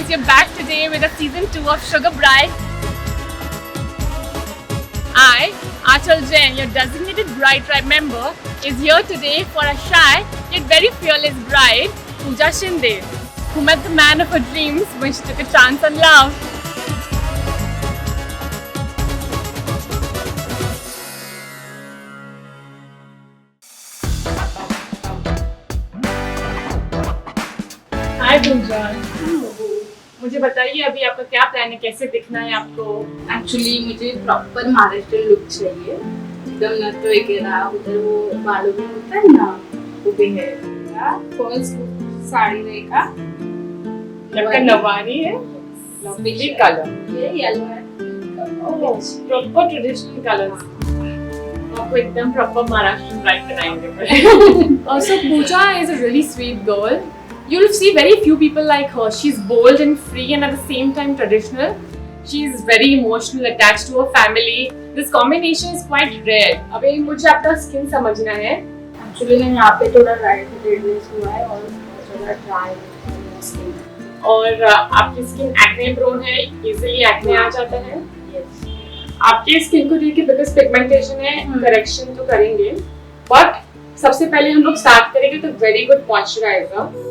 guys, we're back today with a season 2 of Sugar Bride. I, Anchal Jain, your designated bride tribe member, is here today for a shy yet very fearless bride, Pooja Shinde, who met the man of her dreams when she took a chance on love. हाय पूजा, मुझे बताइए अभी आपका क्या plan है, कैसे दिखना है आपको? एक्चुअली मुझे प्रॉपर महाराष्ट्र लुक चाहिए, एकदम नथ वगैरह, उधर वो बालों में होता है ना, वो भी है। फर्स्ट साड़ी रहेगा, आपका नवारी है, लवली कलर, ये येलो है, प्रॉपर ट्रेडिशनल कलर्स, आपको एकदम प्रॉपर महाराष्ट्र ब्राइड बनाएंगे। Also Pooja is a really sweet girl. You'll see very few people like her. She's bold and free and at the same time traditional. She's very emotional, attached to her family. This combination is quite rare. अभी मुझे आपका skin समझना है. Actually ना यहाँ पे थोड़ा redness हुआ है और थोड़ा ड्राई स्किन, और आपकी स्किन एक्ने प्रोन है, इजीली एक्ने आ जाता है. आपकी स्किन को देख के बिकॉज पिगमेंटेशन है, करेक्शन तो करेंगे, बट सबसे पहले हम लोग स्टार्ट करेंगे तो वेरी गुड मॉइस्चराइजर.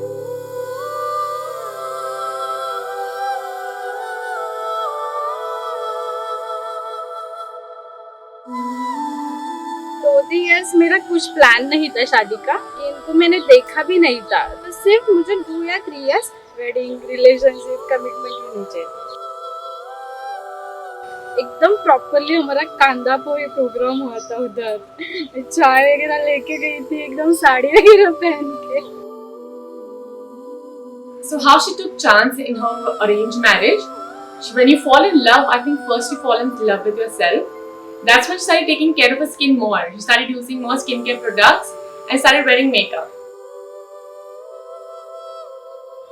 यस, मेरा कुछ प्लान नहीं था शादी का, इनको मैंने देखा भी नहीं था, तो सिर्फ मुझे 2 या 3 इयर्स वेडिंग रिलेशनशिप कमिटमेंट ही नीचे एकदम प्रॉपरली हमारा कांदा पोहे प्रोग्राम हुआ था उधर. चाय वगैरह लेके गई थी, एकदम साड़ी वगैरह पहन के. So how she took chance in her arranged marriage? When you fall in love, I think first you fall in love with yourself. That's when she started taking care of her skin more. She started using more skincare products and started wearing makeup.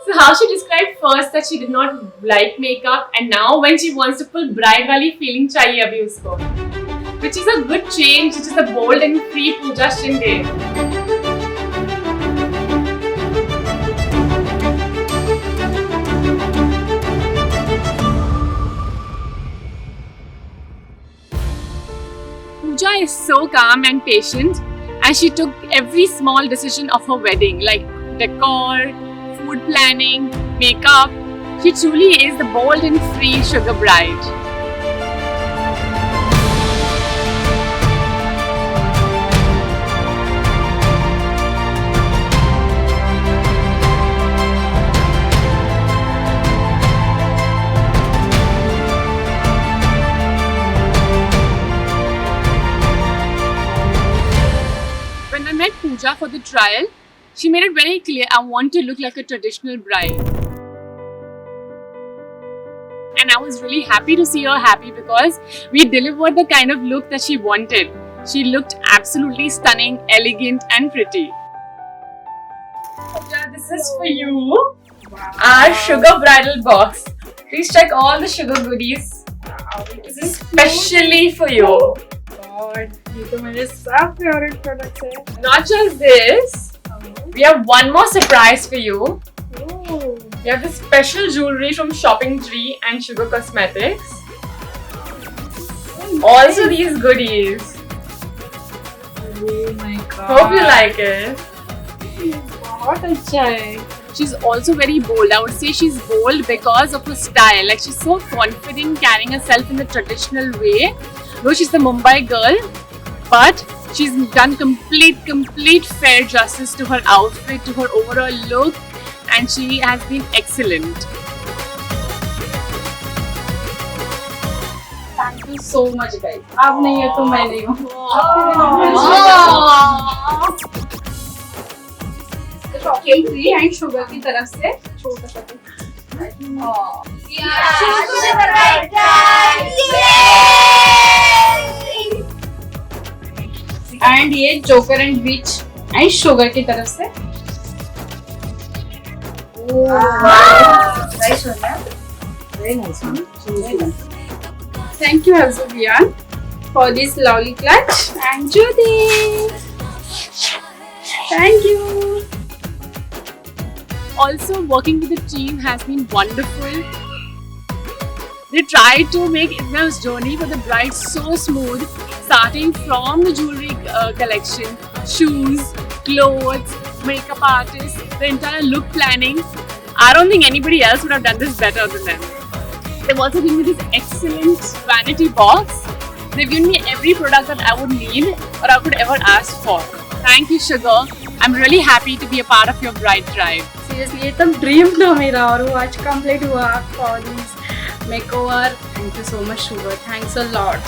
So how she described first that she did not like makeup, and now when she wants to pull bride wali feeling chahiye abhi usko, which is a good change, which is a bold and free Pooja Shinde. Pooja is so calm and patient, and she took every small decision of her wedding, like decor, food planning, makeup. She truly is the bold and free sugar bride. When I met Pooja for the trial, she made it very clear I want to look like a traditional bride. And I was really happy to see her happy because we delivered the kind of look that she wanted. She looked absolutely stunning, elegant and pretty. Pooja, this is for you. Wow. Our sugar bridal box. Please check all the sugar goodies. Wow. This is specially for you. God, ये तो मेरे सब favourite products है. Not just this, we have one more surprise for you. We have this special jewellery from Shopping Tree and Sugar Cosmetics. Also these goodies. Oh my God. Hope you like it. बहुत अच्छा है. She's also very bold. I would say she's bold because of her style. Like she's so confident carrying herself in the traditional way. Though she's the Mumbai girl, but she's done complete fair justice to her outfit, to her overall look, and she has been excellent. Thank you so much, guys. आप नहीं है तो मैं नहीं हूँ. Shopping Tree and Sugar की तरफ से छोटा सा. एंड ये joker and which and sugar की तरफ से. Thank you also Vian for this lovely clutch and Juti. Thank you. Also, working with the team has been wonderful. They tried to make Idna's journey for the bride so smooth, starting from the jewelry collection, shoes, clothes, makeup artists, the entire look planning. I don't think anybody else would have done this better than them. They've also given me this excellent vanity box. They've given me every product that I would need or I could ever ask for. Thank you, Sugar. I'm really happy to be a part of your bride tribe. Seriously ये तब dream था मेरा और वो आज complete हुआ for this makeover. Thank you so much sugar, thanks a lot.